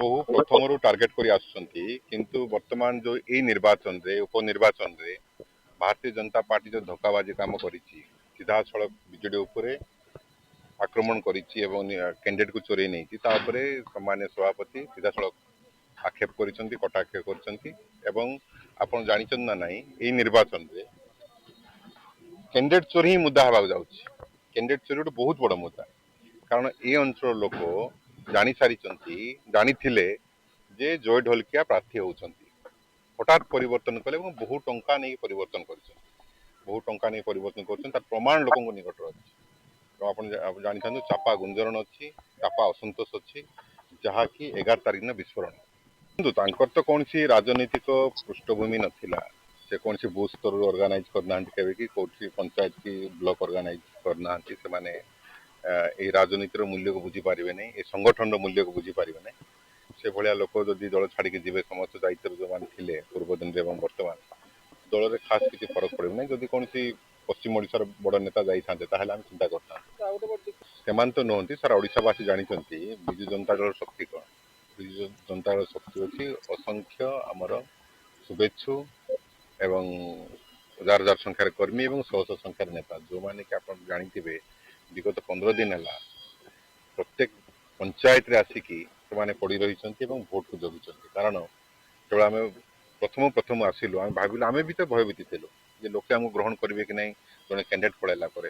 বহু প্রথমରୁ টার্গেট କରି ଆସୁଛନ୍ତି କିନ୍ତୁ ବର୍ତ୍ତମାନ ଯୋଉ ଏଇ ନିର୍ବାଚନରେ ଉପନିର୍ବାଚନରେ ଭାରତୀୟ ଜନତା ପାର୍ଟି ଯୋଉ ଧୋକାବାଜି କାମ କରିଛି ସିଧାସଳଖ ବିଜେଡି ଉପରେ ଆକ୍ରମଣ କରିଛି ଏବଂ କ୍ୟାଣ୍ଡିଡେଟକୁ ଚୋରେଇ ନେଇଛି ତା ଉପରେ ସମ୍ମାନୀୟ ସଭାପତି ସିଧାସଳଖ ଆକ୍ଷେପ କରିଛନ୍ତି କଟାକ୍ଷେପ କରିଛନ୍ତି ଏବଂ ଆପଣ ଜାଣିଛନ୍ତି ନା ନାହିଁ ଏଇ ନିର୍ବାଚନରେ କ୍ୟାଣ୍ଡିଡେଟ ଚୋରି ହିଁ ମୁଦ୍ଦା ହେବାକୁ ଯାଉଛି କ୍ୟାଣ୍ଡିଡେଟ ଚୋରି ଗୋଟେ ବହୁତ ବଡ ମୁଦ୍ଦା କାରଣ ଏ ଅଞ୍ଚଳ ଲୋକ ଜାଣିସାରିଛନ୍ତି ଜାଣିଥିଲେ ଯେ ଜୟ ଢୋଲକିଆ ପ୍ରାର୍ଥୀ ହେଉଛନ୍ତି ହଠାତ୍ ପରିବର୍ତ୍ତନ କଲେ ଏବଂ ବହୁ ଟଙ୍କା ନେଇ ପରିବର୍ତ୍ତନ କରିଛନ୍ତି ବହୁ ଟଙ୍କା ନେଇ ପରିବର୍ତ୍ତନ କରୁଛନ୍ତି ତାର ପ୍ରମାଣ ଲୋକଙ୍କ ନିକଟରେ ଅଛି ଏବଂ ଆପଣ ଜାଣିଥାନ୍ତୁ ଚାପା ଗୁଞ୍ଜରଣ ଅଛି ଚାପା ଅସନ୍ତୋଷ ଅଛି ଯାହାକି 11 ତାରିଖ ଦିନ ବିସ୍ଫୋରଣ କିନ୍ତୁ ତାଙ୍କର ତ କୌଣସି ରାଜନୈତିକ ପୃଷ୍ଠଭୂମି ନଥିଲା ସେ କୌଣସି ବୁଥ ସ୍ତରରୁ ଅର୍ଗାନାଇଜ କରିନାହାନ୍ତି କେବେ କି କୌଣସି ପଞ୍ଚାୟତ କି ବ୍ଲକ ଅର୍ଗାନାଇଜ କରିନାହାନ୍ତି ସେମାନେ এই ରାଜନୀତିର ମୂଲ୍ୟକୁ ବୁଝିପାରିବେ ନାହିଁ ଏ ସଂଗଠନର ମୂଲ୍ୟକୁ ବୁଝିପାରିବେ ନାହିଁ ସେଭଳିଆ ଲୋକ ଯଦି ଦଳ ଛାଡ଼ିକି ଯିବେ ସମସ୍ତ ଦାୟିତ୍ୱରେ ଯେଉଁମାନେ ଥିଲେ ପୂର୍ବ ଦିନରେ ଏବଂ ବର୍ତ୍ତମାନ ଦଳରେ ଖାସ କିଛି ଫରକ ପଡ଼ିବ ନାହିଁ ଯଦି କୌଣସି ପଶ୍ଚିମ ଓଡ଼ିଶାର ବଡ଼ ନେତା ଯାଇଥାନ୍ତେ ତାହେଲେ ଆମେ ଚିନ୍ତା କରିଥାନ୍ତେ ସେମାନେ ତ ନୁହନ୍ତି ସାରା ଓଡ଼ିଶାବାସୀ ଜାଣିଛନ୍ତି ବିଜୁ ଜନତା ଦଳର ଶକ୍ତି କ'ଣ ବିଜୁ ଜନତା ଦଳର ଶକ୍ତି ଅଛି ଅସଂଖ୍ୟ ଆମର ଶୁଭେଚ୍ଛୁ ଏବଂ ହଜାର ହଜାର ସଂଖ୍ୟାର କର୍ମୀ ଏବଂ ଶହ ଶହ ସଂଖ୍ୟାର ନେତା ଯେଉଁମାନେ କି ଆପଣ ଜାଣିଥିବେ ବିଗତ 15 ଦିନ ହେଲା ପ୍ରତ୍ୟେକ ପଞ୍ଚାୟତରେ ଆସିକି ସେମାନେ ପଡ଼ି ରହିଛନ୍ତି ଏବଂ ଭୋଟକୁ ଜଗୁଛନ୍ତି କାରଣ ଯେତେବେଳେ ଆମେ ପ୍ରଥମ ଆସିଲୁ ଆମେ ଭାବିଲୁ ଆମେ ବି ତ ଭୟଭୀତ ଥିଲୁ ଯେ ଲୋକେ ଆମକୁ ଗ୍ରହଣ କରିବେ କି ନାହିଁ ଜଣେ କ୍ୟାଣ୍ଡିଡେଟ୍ ପଳେଇଲା ପରେ